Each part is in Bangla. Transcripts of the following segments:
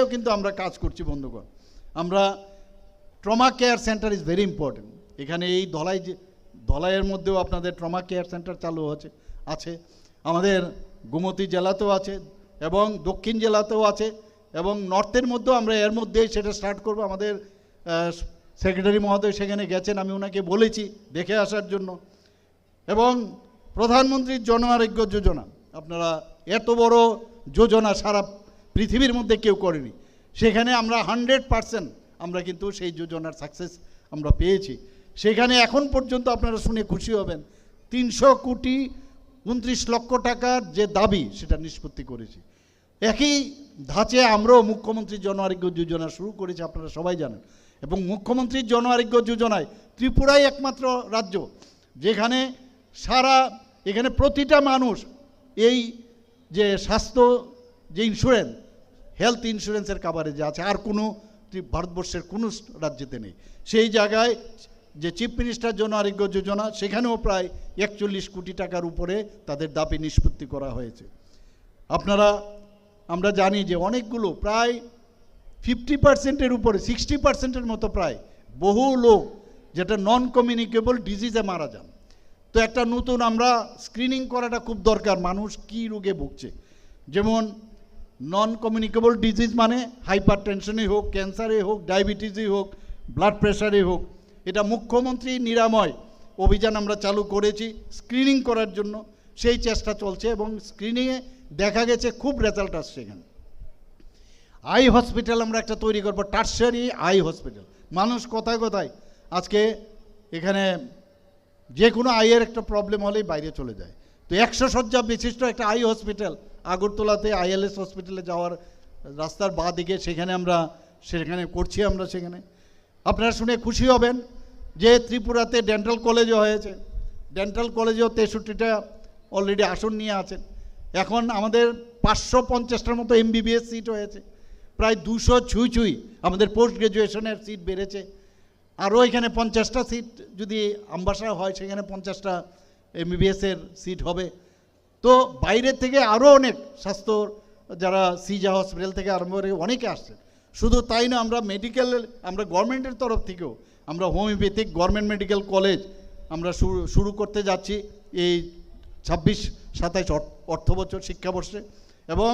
জায়গায়ও কিন্তু আমরা কাজ করছি বন্ধুগণ। আমরা trauma care centre is very important. এখানে এই ধলাইয়ের মধ্যেও আপনাদের ট্রমা কেয়ার সেন্টার চালু আছে, আমাদের গোমতী জেলাতেও আছে এবং দক্ষিণ জেলাতেও আছে এবং নর্থের মধ্যেও আমরা এর মধ্যেই সেটা স্টার্ট করব। আমাদের সেক্রেটারি মহোদয় সেখানে গেছেন, আমি ওনাকে বলেছি দেখে আসার জন্য। এবং প্রধানমন্ত্রীর জন আরোগ্য যোজনা, আপনারা এত বড় যোজনা সারা পৃথিবীর মধ্যে কেউ করেনি। সেখানে আমরা 100% আমরা কিন্তু সেই যোজনার সাকসেস আমরা পেয়েছি। সেখানে এখন পর্যন্ত আপনারা শুনে খুশি হবেন 300 কোটি 29 লক্ষ টাকার যে দাবি সেটা নিষ্পত্তি করেছি। একই ধাঁচে আমরাও মুখ্যমন্ত্রীর জন আরোগ্য যোজনা শুরু করেছি, আপনারা সবাই জানেন। এবং মুখ্যমন্ত্রীর জন আরোগ্য যোজনায় ত্রিপুরাই একমাত্র রাজ্য যেখানে এখানে প্রতিটা মানুষ এই যে স্বাস্থ্য যে ইন্স্যুরেন্স, হেলথ ইন্স্যুরেন্সের কাভারেজে আছে, আর কোনো ভারতবর্ষের কোনো রাজ্যেতে নেই। সেই জায়গায় যে চিফ মিনিস্টার জন আরোগ্য যোজনা, সেখানেও প্রায় 41 কোটি টাকার উপরে তাদের দাবি নিষ্পত্তি করা হয়েছে। আমরা জানি যে অনেকগুলো প্রায় 50%-এর উপরে 60%-এর মতো প্রায় বহু লোক যেটা নন কমিউনিকেবল ডিজিজে মারা যান। তো একটা নতুন আমরা স্ক্রিনিং করাটা খুব দরকার, মানুষ কী রোগে ভুগছে। যেমন নন কমিউনিকেবল ডিজিজ মানে হাইপার টেনশনই হোক, ক্যান্সারে হোক, ডায়াবেটিসই হোক, ব্লাড প্রেশারে হোক, এটা মুখ্যমন্ত্রী নিরাময় অভিযান আমরা চালু করেছি স্ক্রিনিং করার জন্য। সেই চেষ্টা চলছে এবং স্ক্রিনিংয়ে দেখা গেছে খুব রেজাল্ট আসছে। এখানে আই হসপিটাল আমরা একটা তৈরি করবো, টার্সারি আই হসপিটাল। মানুষ কোথায় কোথায় আজকে এখানে যে কোনো আইয়ের একটা প্রবলেম হলেই বাইরে চলে যায়। তো 100 শয্যা বিশিষ্ট একটা আই হসপিটাল আগরতলাতে ILS হসপিটালে যাওয়ার রাস্তার বাঁ দিকে, সেখানে করছি আমরা। সেখানে আপনারা শুনে খুশি হবেন যে ত্রিপুরাতে ডেন্টাল কলেজও হয়েছে। ডেন্টাল কলেজেও 63টা অলরেডি আসন নিয়ে আছেন। এখন আমাদের 550টার মতো MBBS সিট হয়েছে, প্রায় 200 ছুঁই আমাদের পোস্ট গ্র্যাজুয়েশনের সিট বেড়েছে। আরও এখানে 50টা সিট যদি আমবাসা হয়, সেখানে 50টা MBBS-এর সিট হবে। তো বাইরের থেকে আরও অনেক স্বাস্থ্য যারা সিজা হসপিটাল থেকে আরম্ভ করে অনেকে আসছেন। শুধু তাই না, আমরা গভর্নমেন্টের তরফ থেকেও আমরা হোমিওপ্যাথিক গভর্নমেন্ট মেডিকেল কলেজ আমরা শুরু করতে যাচ্ছি এই 26-27 অর্থবছর শিক্ষাবর্ষে। এবং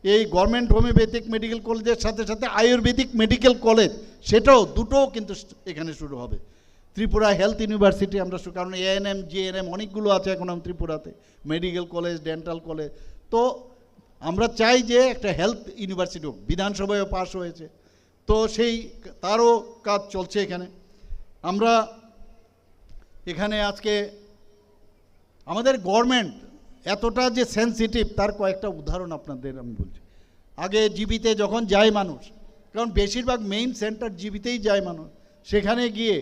এই গভর্নমেন্ট হোমিওপ্যাথিক মেডিকেল কলেজের সাথে সাথে আয়ুর্বেদিক মেডিকেল কলেজ, সেটাও দুটোও কিন্তু এখানে শুরু হবে। ত্রিপুরা হেলথ ইউনিভার্সিটি আমরা কারণ ANM GNM অনেকগুলো আছে এখন ত্রিপুরাতে, মেডিকেল কলেজ, ডেন্টাল কলেজ। তো আমরা চাই যে একটা হেলথ ইউনিভার্সিটি হোক, বিধানসভায়ও পাস হয়েছে। তো তারও কাজ চলছে এখানে। আমরা এখানে আজকে আমাদের গভর্নমেন্ট এতটা যে সেন্সিটিভ, তার কয়েকটা উদাহরণ আপনাদের আমি বলছি। আগে জিবিতে যখন যায় মানুষ, কারণ বেশিরভাগ মেইন সেন্টার জিবিতেই যায় মানুষ, সেখানে গিয়ে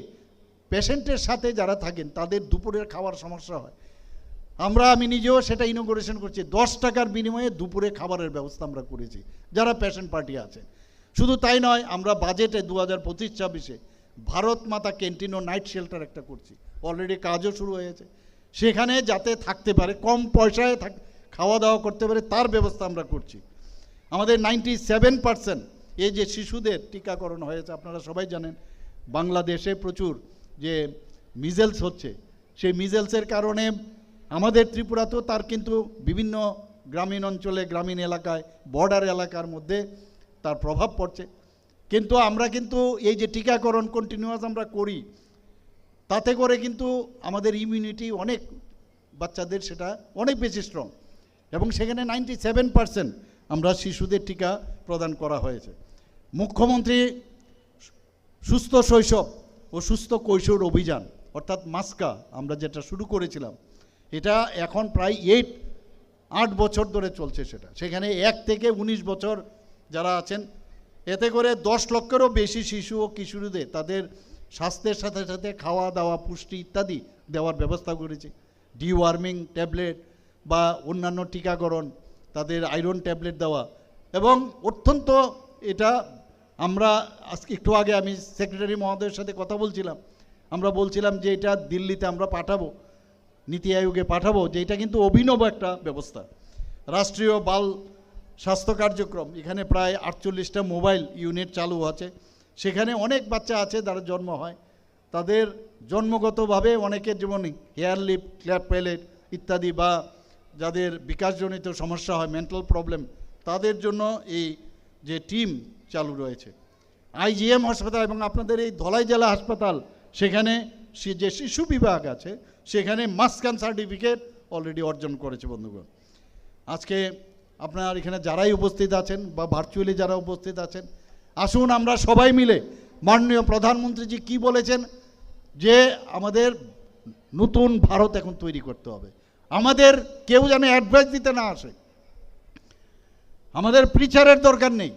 পেশেন্টের সাথে যারা থাকেন তাদের দুপুরের খাওয়ার সমস্যা হয়। আমি নিজেও সেটা ইনোগ্রেশন করছি, 10 টাকার বিনিময়ে দুপুরে খাবারের ব্যবস্থা আমরা করেছি যারা পেশেন্ট পার্টি আছে। শুধু তাই নয়, আমরা বাজেটে 2025-26-এ ভারত মাতা ক্যান্টিন ও নাইট শেল্টার একটা করছি, অলরেডি কাজও শুরু হয়েছে। সেখানে যাতে থাকতে পারে, কম পয়সায় খাওয়া দাওয়া করতে পারে, তার ব্যবস্থা আমরা করছি। আমাদের 97% এই যে শিশুদের টিকাকরণ হয়েছে, আপনারা সবাই জানেন বাংলাদেশে প্রচুর যে মিজেলস হচ্ছে, সেই মিজেলসের কারণে আমাদের ত্রিপুরাতেও তার কিন্তু বিভিন্ন গ্রামীণ অঞ্চলে, গ্রামীণ এলাকায়, বর্ডার এলাকার মধ্যে তার প্রভাব পড়ছে। কিন্তু আমরা কিন্তু এই যে টিকাকরণ কন্টিনিউয়াস আমরা করি, তাতে করে কিন্তু আমাদের ইমিউনিটি অনেক বাচ্চাদের সেটা অনেক বেশি স্ট্রং। এবং সেখানে 97% আমরা শিশুদের টিকা প্রদান করা হয়েছে। মুখ্যমন্ত্রী সুস্থ শৈশব ও সুস্থ কৈশোর অভিযান অর্থাৎ মাস্কা আমরা যেটা শুরু করেছিলাম, এটা এখন প্রায় 8 বছর ধরে চলছে। সেখানে 1 থেকে 19 বছর যারা আছেন, এতে করে 10 লক্ষেরও বেশি শিশু ও কিশোরীদের তাদের স্বাস্থ্যের সাথে সাথে খাওয়া দাওয়া, পুষ্টি ইত্যাদি দেওয়ার ব্যবস্থা করেছি। ডিওয়ার্মিং ট্যাবলেট বা অন্যান্য টিকাকরণ, তাদের আয়রন ট্যাবলেট দেওয়া। এবং অত্যন্ত এটা আমরা আজকে একটু আগে আমি সেক্রেটারি মহোদয়ের সাথে কথা বলছিলাম, আমরা বলছিলাম যে এটা দিল্লিতে আমরা পাঠাবো, নীতি আয়োগে পাঠাবো, যে এটা কিন্তু অভিনব একটা ব্যবস্থা। রাষ্ট্রীয় বাল স্বাস্থ্য কার্যক্রম, এখানে প্রায় 48টা মোবাইল ইউনিট চালু আছে। সেখানে অনেক বাচ্চা আছে যারা জন্ম হয়, তাদের জন্মগতভাবে অনেকের যেমন হেয়ার লিপ, ক্ল্যাপ প্যালেট ইত্যাদি, বা যাদের বিকাশজনিত সমস্যা হয়, মেন্টাল প্রবলেম, তাদের জন্য এই যে টিম চালু রয়েছে। আইজিএম হাসপাতাল এবং আপনাদের এই ধলাই জেলা হাসপাতাল, সেখানে যে শিশু বিভাগ আছে সেখানে মাসকান সার্টিফিকেট অলরেডি অর্জন করেছে। বন্ধুগণ, আজকে আপনার এখানে যারাই উপস্থিত আছেন বা ভার্চুয়ালি যারা উপস্থিত আছেন, আসুন আমরা সবাই মিলে মাননীয় প্রধানমন্ত্রীজি কি বলেছেন যে আমাদের নতুন ভারত এখন তৈরি করতে হবে। আমাদের কেউ যেন অ্যাডভাইস দিতে না আসে, আমাদের প্রিচারের দরকার নেই,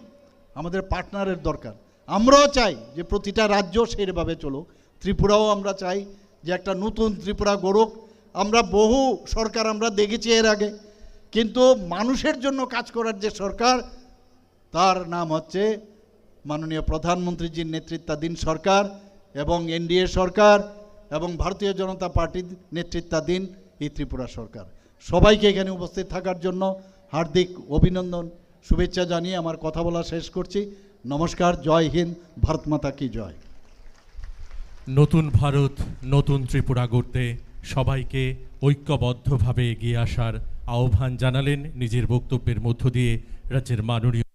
আমাদের পার্টনারের দরকার। আমরাও চাই যে প্রতিটা রাজ্য সেইভাবে চলুক, ত্রিপুরাও আমরা চাই যে একটা নতুন ত্রিপুরা গড়ুক। আমরা বহু সরকার আমরা দেখেছি এর আগে, কিন্তু মানুষের জন্য কাজ করার যে সরকার, তার নাম হচ্ছে মাননীয় প্রধানমন্ত্রীজির নেতৃত্বাধীন সরকার এবং এনডিএ সরকার এবং ভারতীয় জনতা পার্টির নেতৃত্বাধীন এই ত্রিপুরা সরকার। সবাইকে এখানে উপস্থিত থাকার জন্য হার্দিক অভিনন্দন, শুভেচ্ছা জানিয়ে আমার কথা বলা শেষ করছি। নমস্কার, জয় হিন্দ, ভারত মাতা কি জয়। নতুন ভারত, নতুন ত্রিপুরা গড়তে সবাইকে ঐক্যবদ্ধভাবে এগিয়ে আসার আহ্বান জানালেন নিজের বক্তব্যের মধ্য দিয়ে রাজ্যের মাননীয়